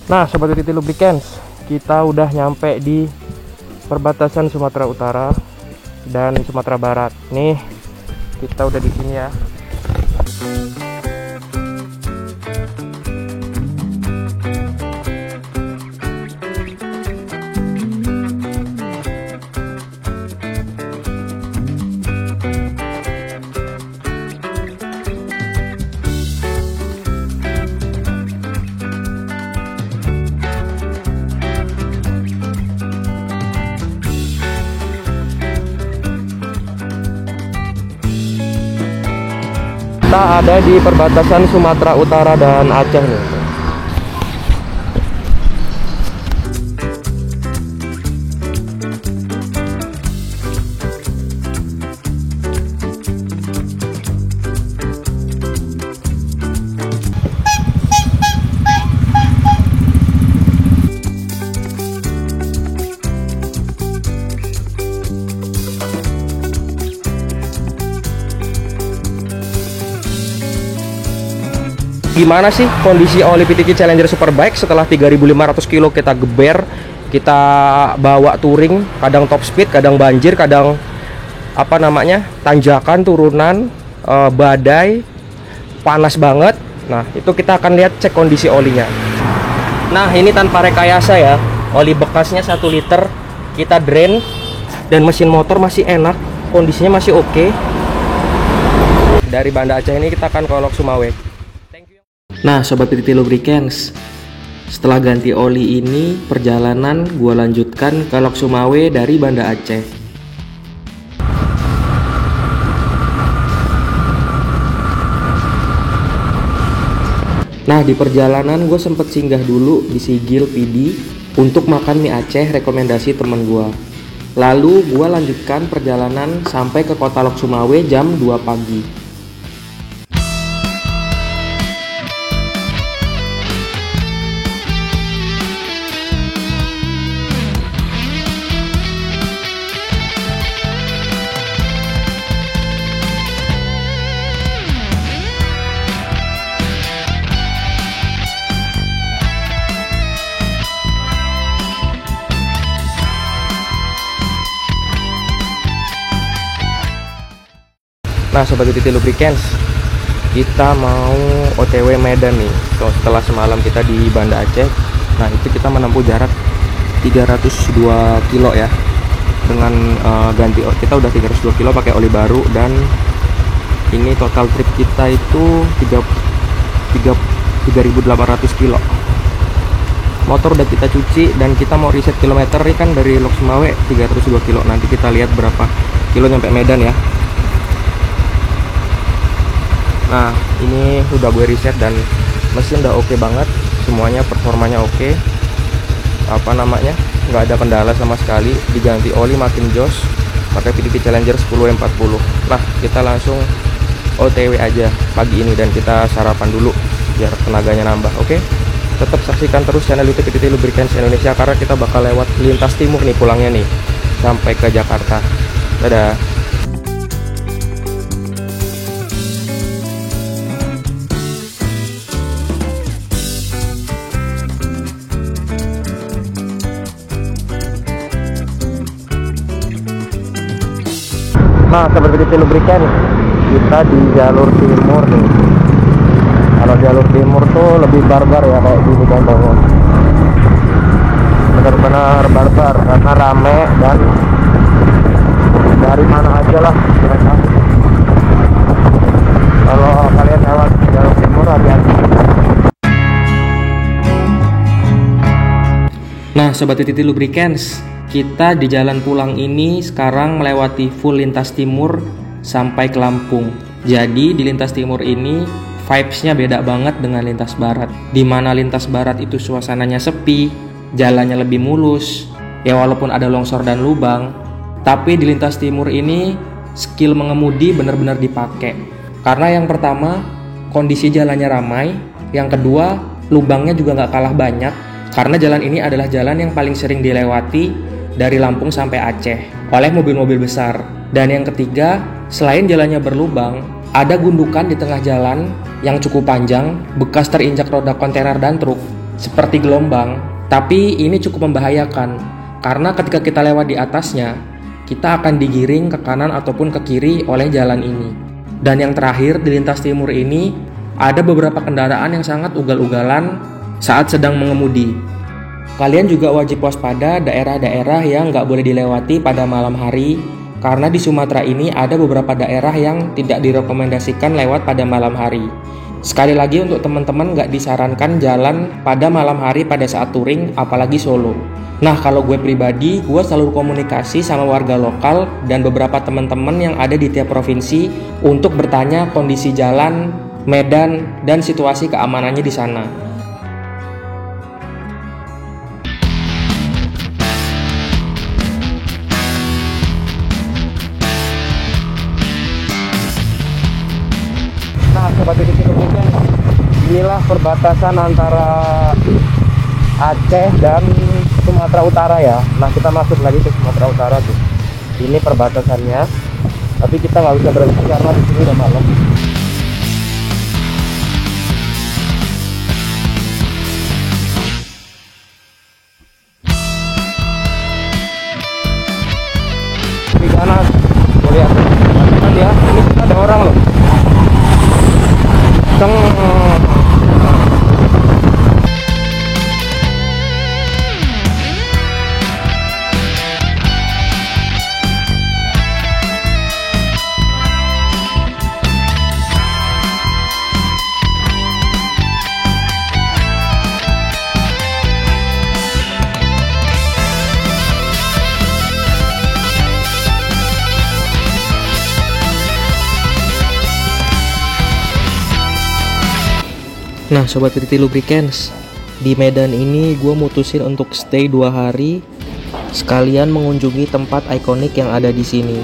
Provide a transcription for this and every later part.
Nah, Sobat Utility Lubricants, kita udah nyampe di perbatasan Sumatera Utara dan Sumatera Barat. Nih, kita udah di sini ya. Kita ada di perbatasan Sumatera Utara dan Aceh nih. Gimana sih kondisi oli PTQ Challenger Superbike setelah 3.500 kilo kita geber, kita bawa touring, kadang top speed, kadang banjir, kadang tanjakan, turunan, badai, panas banget. Nah, itu kita akan lihat cek kondisi olinya. Nah, ini tanpa rekayasa ya, oli bekasnya 1 liter kita drain, dan mesin motor masih enak, kondisinya masih oke. Dari Banda Aceh ini kita akan ke Lok Sumawe. Nah, Sobat PTT Lubricants, setelah ganti oli ini, perjalanan gua lanjutkan ke Lok Sumawe dari Banda Aceh. Nah, di perjalanan gue sempet singgah dulu di Sigil PD untuk makan mie Aceh rekomendasi temen gua. Lalu gua lanjutkan perjalanan sampai ke kota Lok Sumawe jam 2 pagi. Nah, Sobat Utility Lubricants, kita mau OTW Medan nih. So, setelah semalam kita di Banda Aceh, nah itu kita menempuh jarak 302 kilo ya. Dengan ganti kita udah 302 kilo pakai oli baru, dan ini total trip kita itu 3.800 kilo. Motor udah kita cuci dan kita mau reset kilometer nih kan dari Lok Sumawe 302 kilo. Nanti kita lihat berapa kilo nyampe Medan ya. Nah, ini udah gue reset dan mesin udah oke banget, semuanya performanya oke. Nggak ada kendala sama sekali. Diganti oli makin jos, pakai PTQ Challenger 10E40. Nah, kita langsung OTW aja pagi ini dan kita sarapan dulu biar tenaganya nambah. Oke, tetap saksikan terus channel YouTube PTT Lubricants Indonesia karena kita bakal lewat lintas timur nih pulangnya nih sampai ke Jakarta. Dadah. Nah, Sobat PTT Lubricants, kita di jalur timur nih. Kalau jalur timur tuh lebih barbar ya, kayak gini contohnya. Benar-benar barbar karena rame dan dari mana aja lah mereka. Kalau kalian lewat jalur timur, hati-hati. Nah, Sobat PTT Lubricants, kita di jalan pulang ini sekarang melewati full lintas timur sampai ke Lampung. Jadi di lintas timur ini vibes-nya beda banget dengan lintas barat. Dimana lintas barat itu suasananya sepi, jalannya lebih mulus, ya walaupun ada longsor dan lubang. Tapi di lintas timur ini skill mengemudi benar-benar dipakai. Karena yang pertama, kondisi jalannya ramai. Yang kedua, lubangnya juga nggak kalah banyak. Karena jalan ini adalah jalan yang paling sering dilewati dari Lampung sampai Aceh oleh mobil-mobil besar. Dan yang ketiga, selain jalannya berlubang, ada gundukan di tengah jalan yang cukup panjang, bekas terinjak roda kontainer dan truk. seperti gelombang, tapi ini cukup membahayakan karena ketika kita lewat di atasnya, kita akan digiring ke kanan ataupun ke kiri oleh jalan ini. Dan yang terakhir, di lintas timur ini ada beberapa kendaraan yang sangat ugal-ugalan saat sedang mengemudi. Kalian juga wajib waspada daerah-daerah yang nggak boleh dilewati pada malam hari, karena di Sumatera ini ada beberapa daerah yang tidak direkomendasikan lewat pada malam hari. Sekali lagi untuk teman-teman nggak disarankan jalan pada malam hari pada saat touring, apalagi solo. Nah, kalau gue pribadi, gue selalu komunikasi sama warga lokal dan beberapa teman-teman yang ada di tiap provinsi untuk bertanya kondisi jalan, medan, dan situasi keamanannya di sana. Nah, sobat titik mungkin inilah perbatasan antara Aceh dan Sumatera Utara ya. Nah, kita masuk lagi ke Sumatera Utara tuh. Ini perbatasannya. Tapi kita nggak bisa berhenti karena di sini udah malam. Di kanan, lihat kan ya. Ini ada orang loh. Nah, Sobat Titi Lubricants, di Medan ini gue mutusin untuk stay 2 hari, sekalian mengunjungi tempat ikonik yang ada di sini.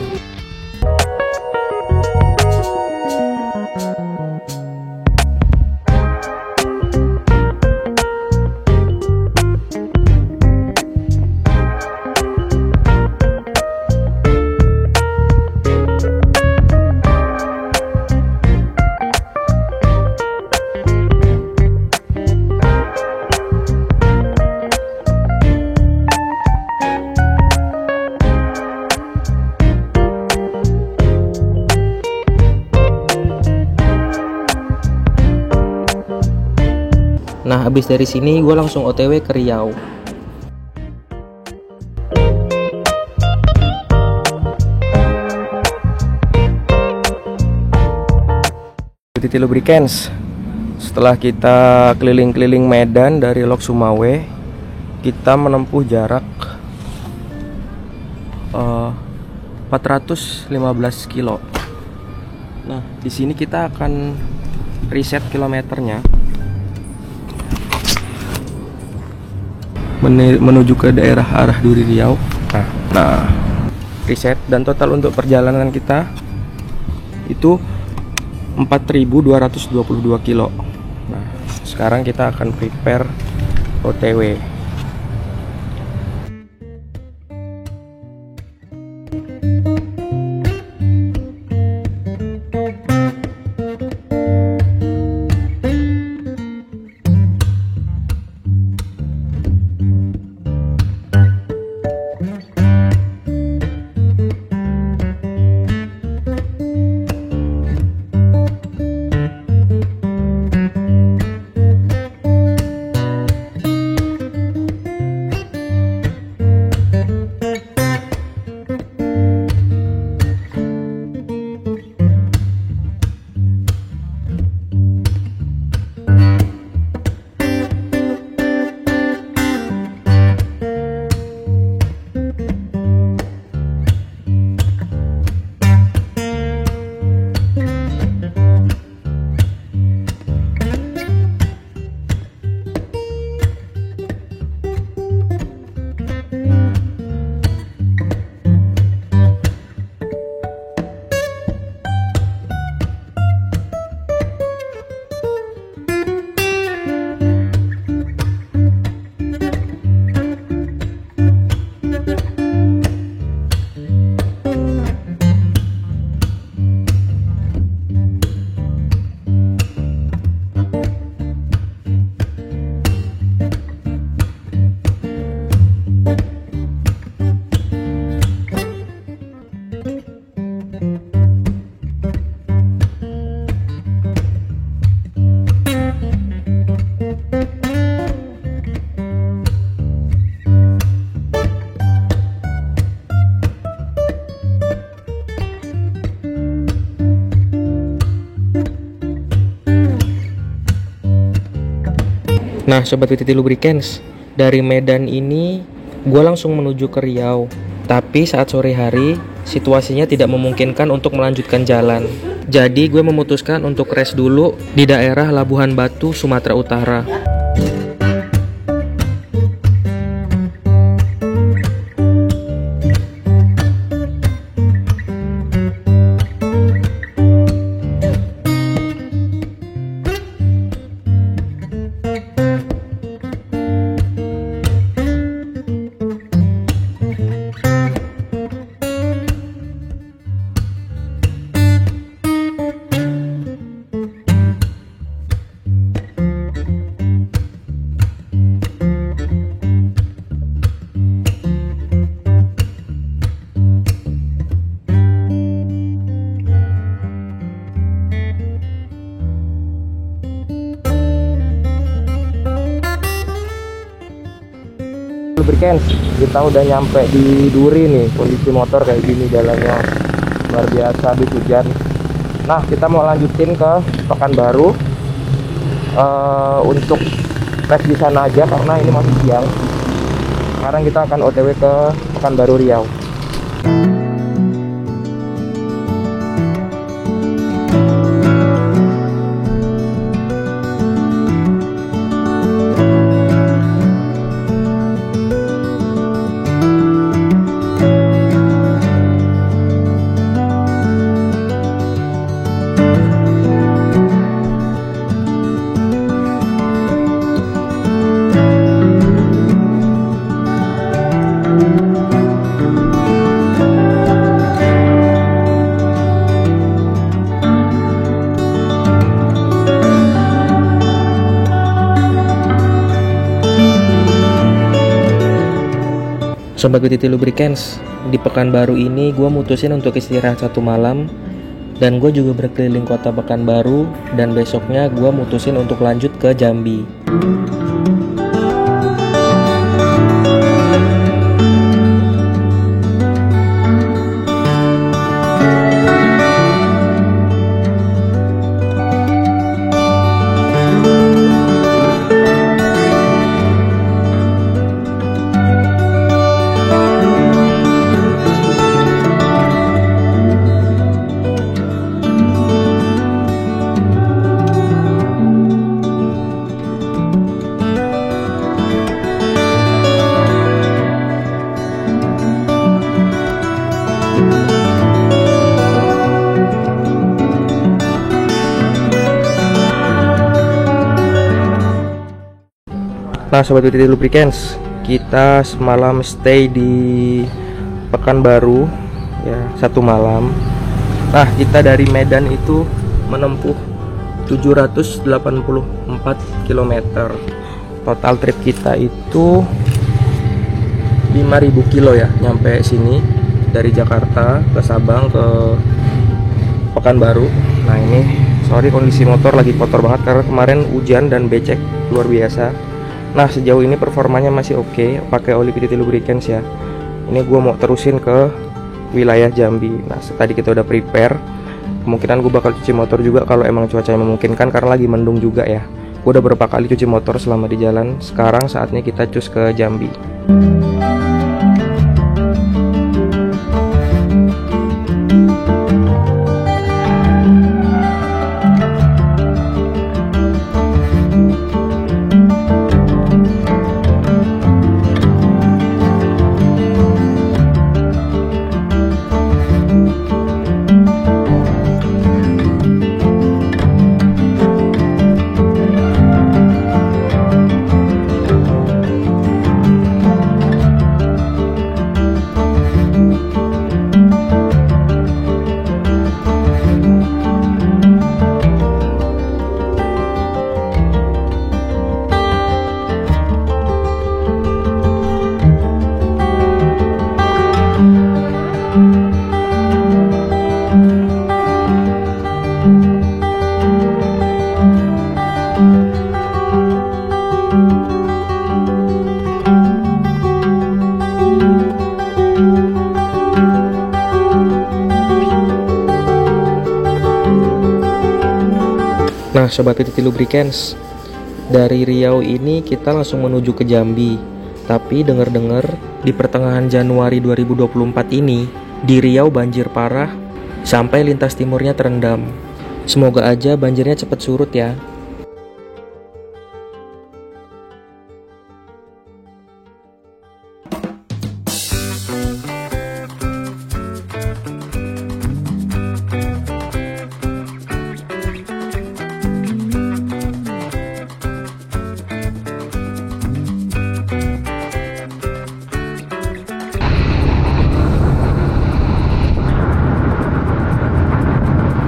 Nah, habis dari sini gue langsung OTW ke Riau. Titi Lubricants, setelah kita keliling-keliling Medan dari Lok Sumawe, kita menempuh jarak 415 kilo. Nah, di sini kita akan reset kilometernya menuju ke daerah arah Duri Riau. Nah, reset, dan total untuk perjalanan kita itu 4.222 kilo. Nah, sekarang kita akan prepare OTW. Nah, Sobat WTT Lubricants, dari Medan ini gue langsung menuju ke Riau. Tapi saat sore hari, situasinya tidak memungkinkan untuk melanjutkan jalan. Jadi gue memutuskan untuk rest dulu di daerah Labuhan Batu, Sumatera Utara. Lubricants, kita udah nyampe di Duri nih. Kondisi motor kayak gini, jalannya luar biasa habis hujan. Nah, kita mau lanjutin ke Pekanbaru untuk tes di sana aja karena ini masih siang. Sekarang kita akan OTW ke Pekanbaru Riau. Sobat WTT Lubricants, di Pekanbaru ini gue mutusin untuk istirahat 1 malam. Dan gue juga berkeliling kota Pekanbaru. Dan besoknya gue mutusin untuk lanjut ke Jambi. Nah, Sobat WTT Lubricants, kita semalam stay di Pekanbaru ya, 1 malam. Nah, kita dari Medan itu menempuh 784 km. Total trip kita itu 5.000 kilo ya, nyampe sini dari Jakarta ke Sabang ke Pekanbaru. Nah, ini sorry kondisi motor lagi kotor banget karena kemarin hujan dan becek luar biasa. Nah, sejauh ini performanya masih oke, pakai oli WTT Lubricants ya. Ini gue mau terusin ke wilayah Jambi. Nah, tadi kita udah prepare. Kemungkinan gue bakal cuci motor juga kalau emang cuacanya memungkinkan karena lagi mendung juga ya. Gue udah beberapa kali cuci motor selama di jalan. Sekarang saatnya kita cus ke Jambi. Nah, Sobat WTT Lubricants, Dari Riau ini kita langsung menuju ke Jambi. Tapi dengar-dengar di pertengahan Januari 2024 ini di Riau banjir parah sampai lintas timurnya terendam. Semoga aja banjirnya cepat surut ya.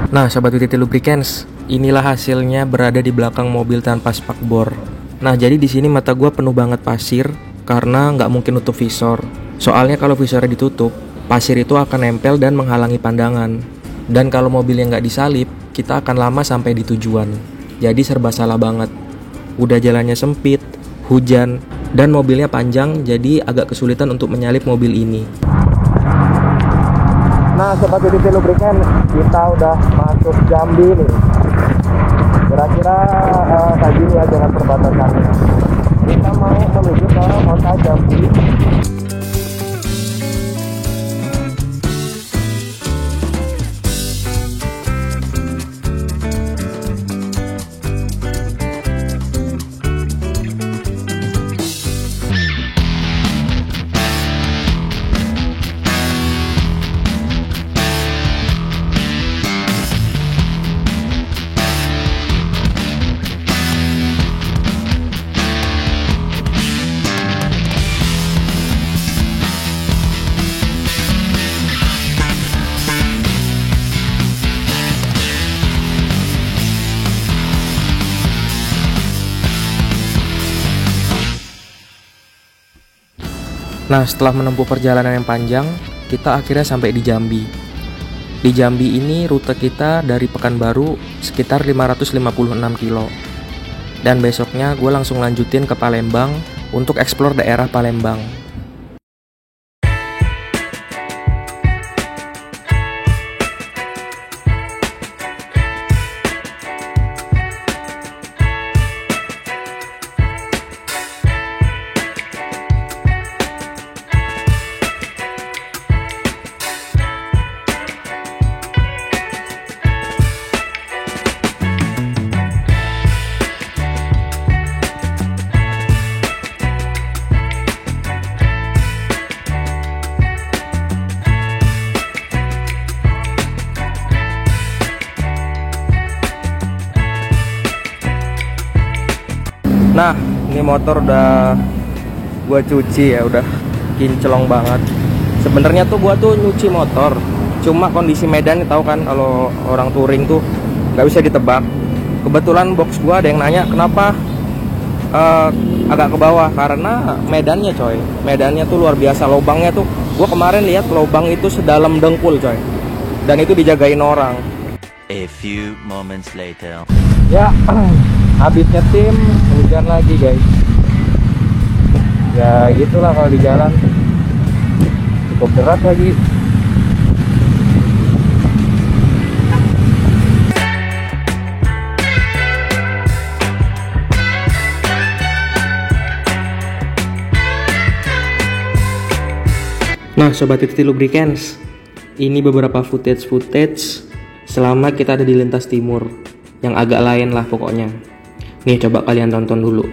Nah, Sobat WTT Lubricants, inilah hasilnya berada di belakang mobil tanpa spakbor. Nah, jadi di sini mata gue penuh banget pasir karena nggak mungkin nutup visor. Soalnya kalau visornya ditutup, pasir itu akan nempel dan menghalangi pandangan. Dan kalau mobilnya nggak disalip, kita akan lama sampai di tujuan. Jadi serba salah banget. Udah jalannya sempit, hujan, dan mobilnya panjang, jadi agak kesulitan untuk menyalip mobil ini. Nah, Sobat WTT Lubricants, kita udah masuk Jambi nih. Kira-kira kayak gini ya jalan perbatasannya. Kita mau menuju ke kota Jambi. Nah, setelah menempuh perjalanan yang panjang, kita akhirnya sampai di Jambi. Di Jambi ini rute kita dari Pekanbaru sekitar 556 kilo. Dan besoknya gue langsung lanjutin ke Palembang untuk eksplor daerah Palembang. Nah, ini motor udah gua cuci ya, udah kinclong banget. Sebenarnya tuh gua tuh nyuci motor, cuma kondisi medan tahu kan kalau orang touring tuh nggak bisa ditebak. Kebetulan box gua ada yang nanya kenapa agak ke bawah, karena medannya coy. Medannya tuh luar biasa, lubangnya tuh gua kemarin lihat lubang itu sedalam dengkul coy. Dan itu dijagain orang. A few moments later. Ya, habis nyetim hujan lagi guys. Ya gitulah kalau di jalan, cukup berat lagi. Nah, Sobat WTT Lubricants, ini beberapa footage selama kita ada di lintas timur, yang agak lain lah pokoknya. Nih, coba kalian tonton dulu.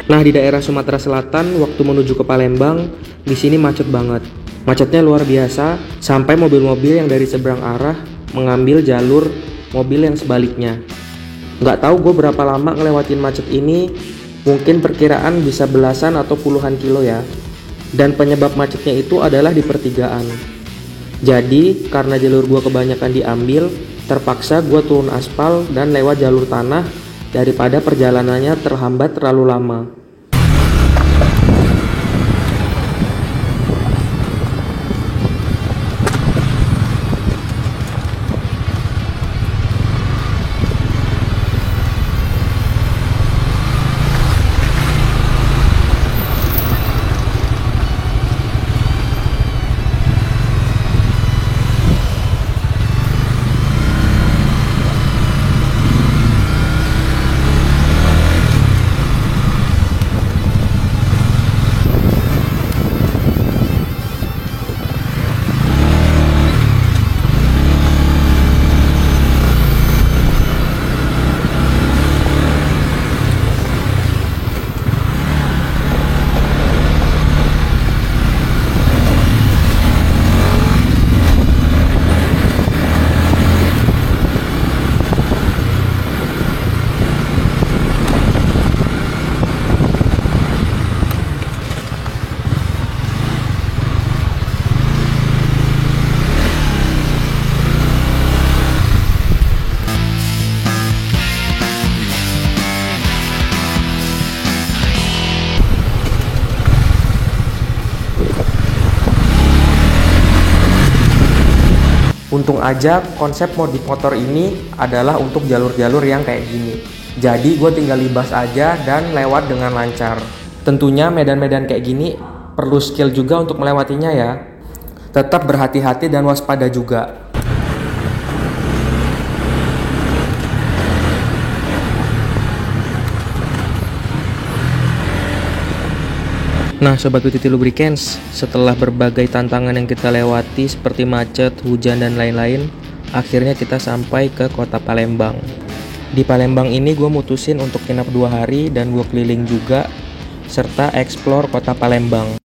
Nah, di daerah Sumatera Selatan waktu menuju ke Palembang, di sini macet banget. Macetnya luar biasa, sampai mobil-mobil yang dari seberang arah mengambil jalur mobil yang sebaliknya. Nggak tahu gue berapa lama ngelewatin macet ini, mungkin perkiraan bisa belasan atau puluhan kilo ya. Dan penyebab macetnya itu adalah di pertigaan. Jadi, karena jalur gue kebanyakan diambil, terpaksa gue turun aspal dan lewat jalur tanah daripada perjalanannya terhambat terlalu lama. Untung aja konsep modif motor ini adalah untuk jalur-jalur yang kayak gini. Jadi gue tinggal libas aja dan lewat dengan lancar. Tentunya medan-medan kayak gini perlu skill juga untuk melewatinya ya. Tetap berhati-hati dan waspada juga. Nah, Sobat UTT Lubricants, setelah berbagai tantangan yang kita lewati seperti macet, hujan, dan lain-lain, akhirnya kita sampai ke kota Palembang. Di Palembang ini gue mutusin untuk nginap 2 hari dan gue keliling juga, serta explore kota Palembang.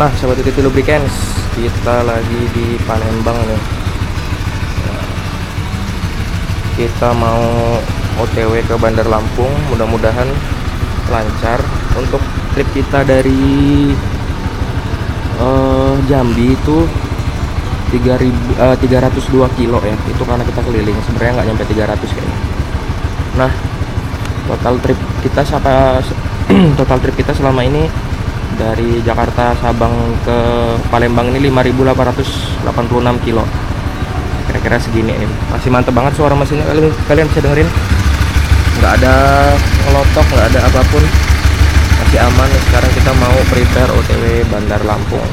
Nah, Sobat UTT Lubricants, kita lagi di Palembang nih. Kita mau OTW ke Bandar Lampung, mudah-mudahan lancar. Untuk trip kita dari Jambi itu 302 kilo ya. Itu karena kita keliling, sebenarnya nggak nyampe 300 kayaknya. Nah, total trip kita selama ini dari Jakarta Sabang ke Palembang ini 5.886 kilo. Kira-kira segini nih. Masih mantep banget suara mesinnya, kalian bisa dengerin. Nggak ada ngelotok, nggak ada apapun. Masih aman. Sekarang kita mau prepare OTW Bandar Lampung.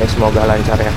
Semoga lancar ya.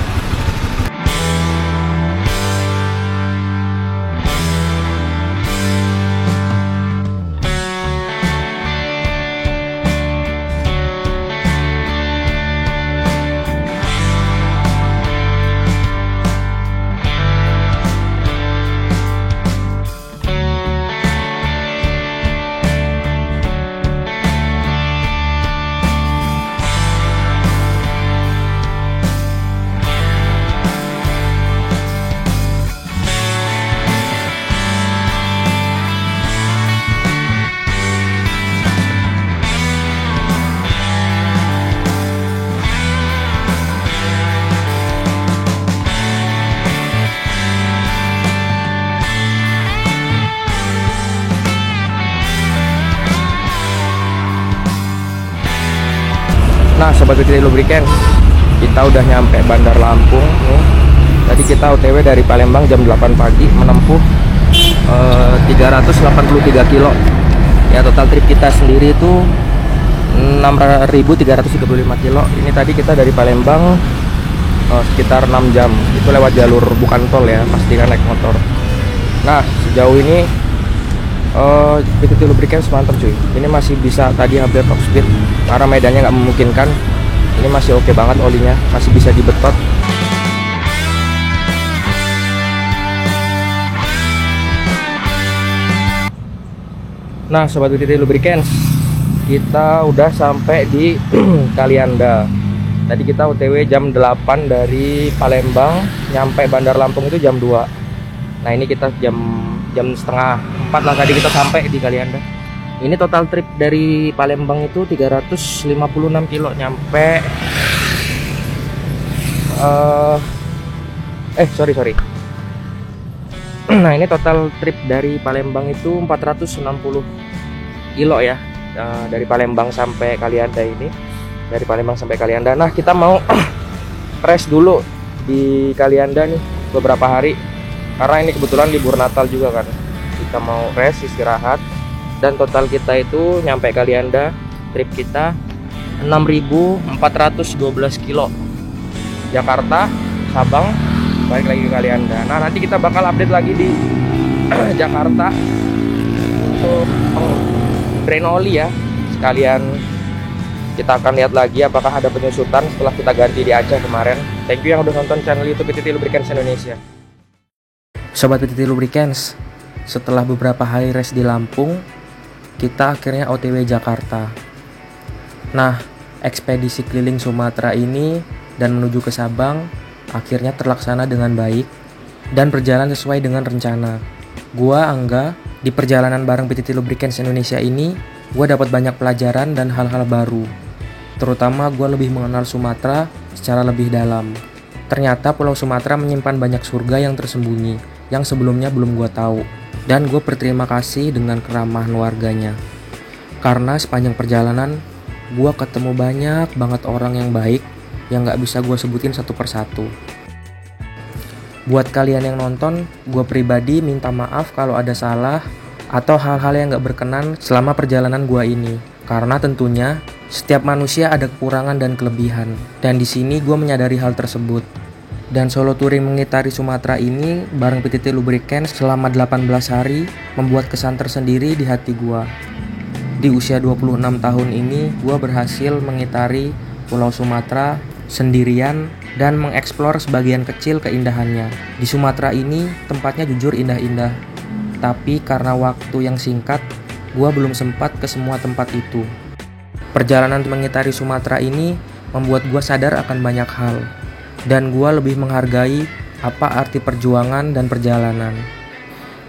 Nah Sobat BTT Lubricants, kita udah nyampe Bandar Lampung nih. Tadi kita OTW dari Palembang jam 8 pagi menempuh 383 kilo. Ya total trip kita sendiri itu 6.335 kilo. Ini tadi kita dari Palembang sekitar 6 jam. Itu lewat jalur bukan tol ya, pastikan naik motor. Nah sejauh ini BTT Lubricants mantap cuy. Ini masih bisa, tadi hampir top speed karena medannya nggak memungkinkan. Ini masih oke banget, olinya masih bisa dibetot. Nah Sobat BTT Lubricants, kita udah sampai di Kalianda. Tadi kita OTW jam 8 dari Palembang, nyampe Bandar Lampung itu jam 2. Nah ini kita jam setengah 4 lah tadi kita sampai di Kalianda. Ini total trip dari Palembang itu 356 kilo, nyampe sorry. Nah ini total trip dari Palembang itu 460 kilo ya, dari Palembang sampai Kalianda ini. Dari Palembang sampai Kalianda. Nah kita mau rest dulu di Kalianda nih beberapa hari, karena ini kebetulan libur Natal juga kan. Kita mau rest, istirahat. Dan total kita itu nyampe Kalianda, trip kita 6.412 kilo. Jakarta, Sabang, balik lagi ke Kalianda. Nah nanti kita bakal update lagi di Jakarta untuk drain oli ya. Sekalian kita akan lihat lagi apakah ada penyusutan setelah kita ganti di Aceh kemarin. Thank you yang udah nonton channel YouTube BTT Lubricants Indonesia. Sobat BTT Lubricants, setelah beberapa hari rest di Lampung, kita akhirnya OTW Jakarta. Nah, ekspedisi keliling Sumatera ini dan menuju ke Sabang akhirnya terlaksana dengan baik dan berjalan sesuai dengan rencana. Gua Angga, di perjalanan bareng BTT Lubricants Indonesia ini, gua dapat banyak pelajaran dan hal-hal baru. Terutama gua lebih mengenal Sumatera secara lebih dalam. Ternyata Pulau Sumatera menyimpan banyak surga yang tersembunyi, yang sebelumnya belum gua tahu. Dan gue berterima kasih dengan keramahan warganya. Karena sepanjang perjalanan, gue ketemu banyak banget orang yang baik, yang gak bisa gue sebutin satu persatu. Buat kalian yang nonton, gue pribadi minta maaf kalau ada salah atau hal-hal yang gak berkenan selama perjalanan gue ini. Karena tentunya, setiap manusia ada kekurangan dan kelebihan. Dan di sini gue menyadari hal tersebut. Dan solo touring mengitari Sumatera ini bareng BTT Lubricants selama 18 hari membuat kesan tersendiri di hati gua. Di usia 26 tahun ini, gua berhasil mengitari Pulau Sumatera sendirian dan mengeksplor sebagian kecil keindahannya. Di Sumatera ini tempatnya jujur indah-indah. Tapi karena waktu yang singkat, gua belum sempat ke semua tempat itu. Perjalanan mengitari Sumatera ini membuat gua sadar akan banyak hal. Dan gue lebih menghargai apa arti perjuangan dan perjalanan.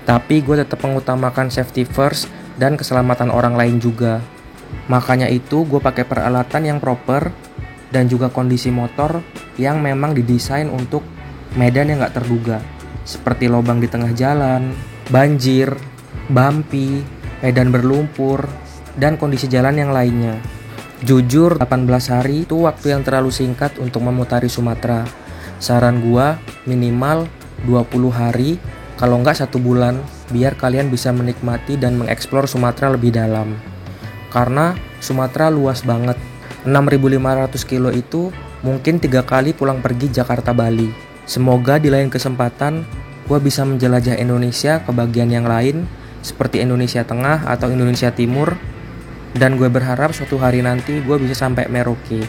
Tapi gue tetap mengutamakan safety first dan keselamatan orang lain juga. Makanya itu gue pakai peralatan yang proper dan juga kondisi motor yang memang didesain untuk medan yang gak terduga. Seperti lubang di tengah jalan, banjir, bumpy, medan berlumpur, dan kondisi jalan yang lainnya. Jujur 18 hari itu waktu yang terlalu singkat untuk memutari Sumatera. Saran gua minimal 20 hari, kalau nggak 1 bulan, biar kalian bisa menikmati dan mengeksplor Sumatera lebih dalam. Karena Sumatera luas banget. 6.500 kilo itu mungkin 3 kali pulang pergi Jakarta Bali. Semoga di lain kesempatan gua bisa menjelajah Indonesia ke bagian yang lain seperti Indonesia Tengah atau Indonesia Timur. Dan gue berharap suatu hari nanti gue bisa sampai Merauke.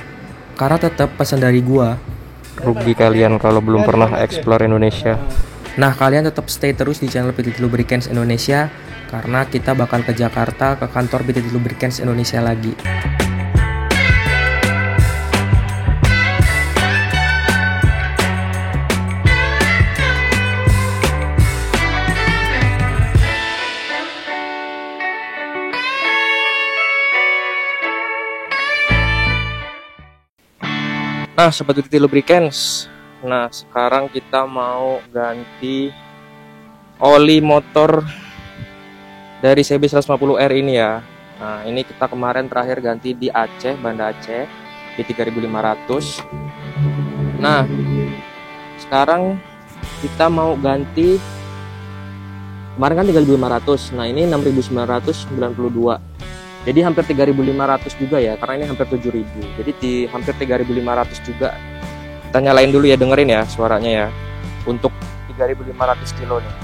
Karena tetap pesan dari gue, rugi kalian kalau belum pernah explore Indonesia. Nah kalian tetap stay terus di channel BTT Lubricants Indonesia, karena kita bakal ke Jakarta, ke kantor BTT Lubricants Indonesia lagi. Nah Sobat BTT Lubricants, nah sekarang kita mau ganti oli motor dari CB 150R ini ya. Nah ini kita kemarin terakhir ganti di Aceh, Banda Aceh. di 3.500. Nah, sekarang kita mau ganti, kemarin kan 3.500, nah ini 6.992, jadi hampir 3.500 juga ya, karena ini hampir 7.000, jadi di hampir 3.500 juga. Kita nyalain dulu ya, dengerin ya suaranya ya, untuk 3.500 kilo nih.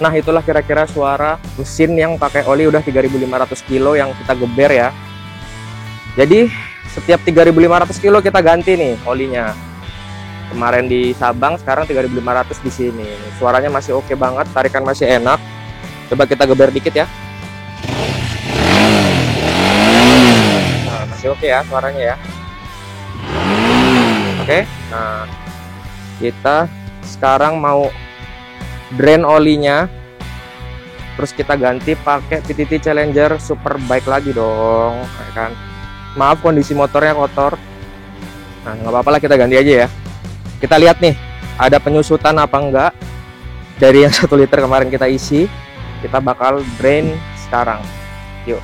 Nah, itulah kira-kira suara mesin yang pakai oli udah 3.500 kilo yang kita geber ya. Jadi setiap 3.500 kilo kita ganti nih olinya. Kemarin di Sabang, sekarang 3.500 di sini. Suaranya masih oke banget, tarikan masih enak. Coba kita geber dikit ya. Nah, masih oke ya suaranya ya. Oke, nah kita sekarang mau drain olinya, terus kita ganti pakai PTT Challenger Superbike lagi dong, kan? Maaf kondisi motornya kotor. Nah, nggak apa-apa lah, kita ganti aja ya. Kita lihat nih, ada penyusutan apa enggak dari yang 1 liter kemarin kita isi. Kita bakal drain sekarang. Yuk.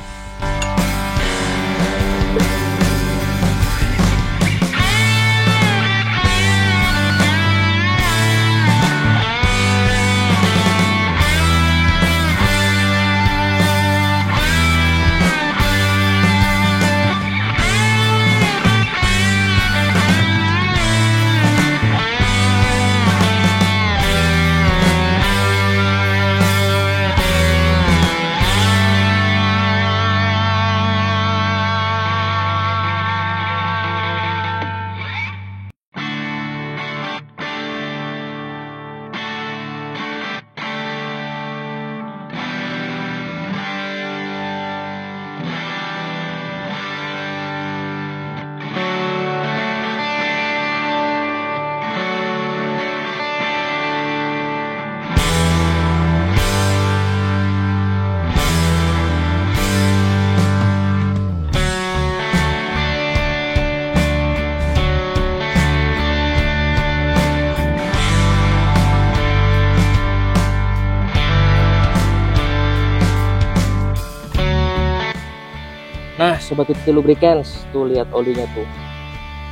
Nah, sobat PTT Lubricants, tuh lihat olinya tuh,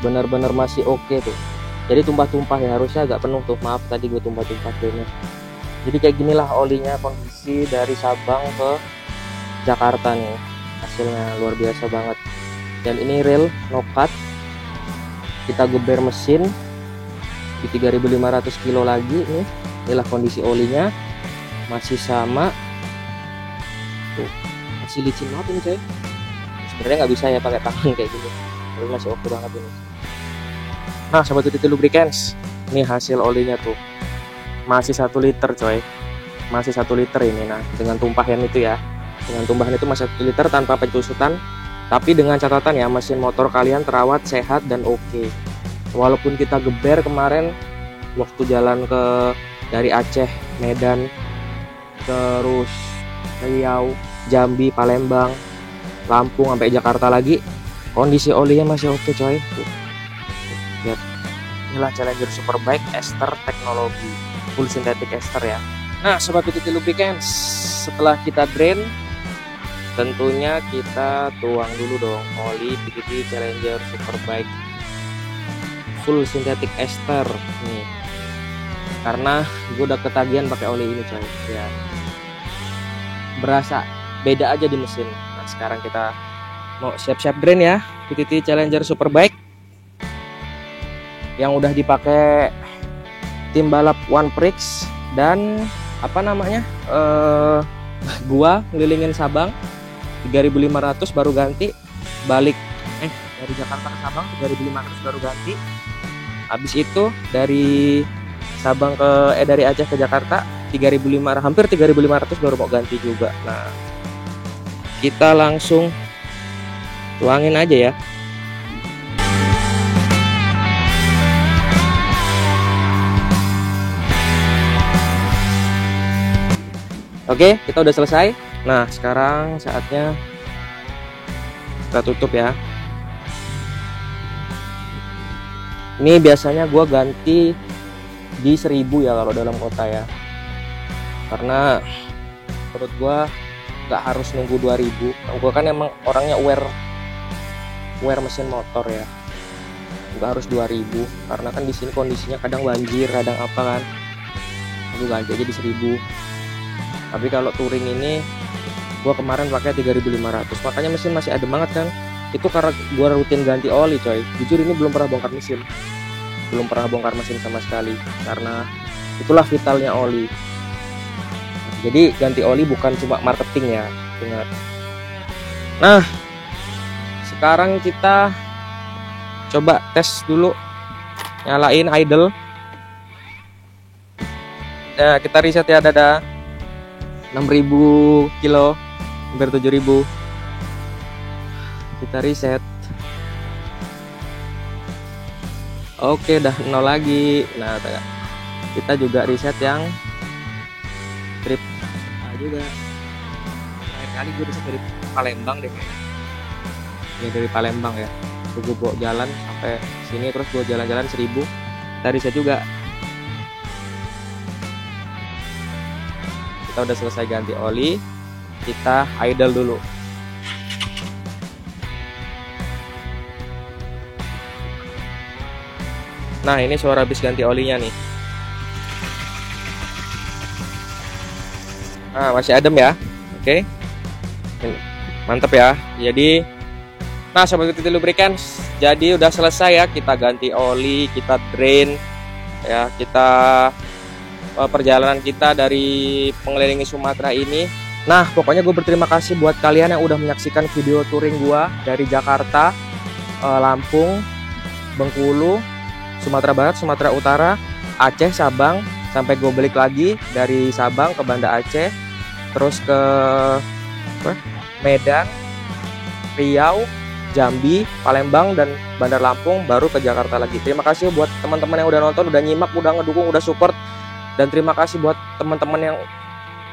benar-benar masih oke tuh. Jadi tumpah-tumpah ya, harusnya agak penuh tuh. Maaf tadi gue tumpah-tumpah drainnya. Jadi kayak ginilah olinya kondisi dari Sabang ke Jakarta nih. Hasilnya luar biasa banget. Dan ini real no cut. Kita geber mesin di 3.500 kilo lagi nih. Inilah kondisi olinya, masih sama. Tuh, masih licin banget ini coy. Sebenarnya nggak bisa ya pakai tangan kayak gini, tapi masih oke banget ini. Nah, sobat PTT Lubricants, ini hasil olinya tuh, masih 1 liter coy, masih 1 liter ini. Nah, dengan tumpahan itu ya, dengan tumpahan itu masih 1 liter tanpa pencusutan, tapi dengan catatan ya, mesin motor kalian terawat, sehat dan oke. Walaupun kita geber kemarin waktu jalan dari Aceh, Medan, terus Riau, Jambi, Palembang, Lampung sampai Jakarta lagi, kondisi olinya masih oke coy. Tuh. Lihat. Inilah Challenger Superbike ester teknologi, full synthetic ester ya. Nah, sobat PTT Lubricants, setelah kita drain, tentunya kita tuang dulu dong oli PTT Challenger Superbike full synthetic ester nih. Karena gue udah ketagihan pakai oli ini coy. Ya. Berasa beda aja di mesin. Sekarang kita mau siap-siap drain ya PTT Challenger Superbike yang udah dipakai tim balap One Prix dan apa namanya gua ngelilingin Sabang 3.500 baru ganti, balik dari Jakarta ke Sabang 3.500 baru ganti, habis itu dari Sabang dari Aceh ke Jakarta 3.500, hampir 3.500 baru mau ganti juga. Nah, kita langsung tuangin aja ya. Oke, kita udah selesai. Nah, sekarang saatnya kita tutup ya. Ini biasanya gue ganti di 1000 ya kalau dalam kota ya, karena menurut gue nggak harus nunggu 2000. Gue kan emang orangnya aware mesin motor ya, nggak harus 2000 karena kan di sini kondisinya kadang banjir, kadang apa kan. Gue ganti aja di 1000. Tapi kalau touring ini gue kemarin pakai 3500, makanya mesin masih adem banget kan. Itu karena gue rutin ganti oli coy. Jujur ini belum pernah bongkar mesin, sama sekali, karena itulah vitalnya oli. Jadi ganti oli bukan cuma marketing ya, ingat. Nah, sekarang kita coba tes dulu, nyalain idle. Ya, kita reset ya, dada 6000 kilo hampir 7000. Kita reset. Oke, dah 0 lagi. Nah, kita juga reset yang trip juga. Terakhir kali gue reset dari Palembang deh kayaknya. Ya dari Palembang ya. Gue bawa jalan sampai sini, terus gue jalan-jalan 1000. Kita reset juga. Kita udah selesai ganti oli, kita idle dulu. Nah, ini suara habis ganti olinya nih. Nah, masih adem ya. Oke. Mantap ya. Jadi, nah sobat Titi Lubricants, jadi udah selesai ya, kita ganti oli, kita drain ya, kita perjalanan kita dari mengelilingi Sumatera ini. Nah, pokoknya gue berterima kasih buat kalian yang udah menyaksikan video touring gue dari Jakarta, Lampung, Bengkulu, Sumatera Barat, Sumatera Utara, Aceh, Sabang, sampai gue balik lagi dari Sabang ke Banda Aceh, terus ke Medan, Riau, Jambi, Palembang, dan Bandar Lampung, baru ke Jakarta lagi. Terima kasih buat teman-teman yang udah nonton, udah nyimak, udah ngedukung, udah support. Dan terima kasih buat teman-teman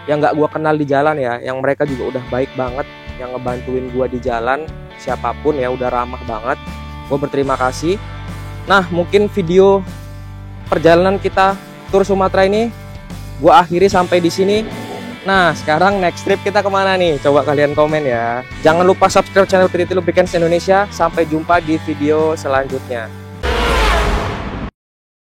yang nggak gue kenal di jalan ya, yang mereka juga udah baik banget, yang ngebantuin gue di jalan, siapapun ya, udah ramah banget. Gue berterima kasih. Nah, mungkin video perjalanan kita tur Sumatera ini gue akhiri sampai di sini. Nah, sekarang next trip kita kemana nih? Coba kalian komen ya. Jangan lupa subscribe channel Titi Lubricants Indonesia. Sampai jumpa di video selanjutnya.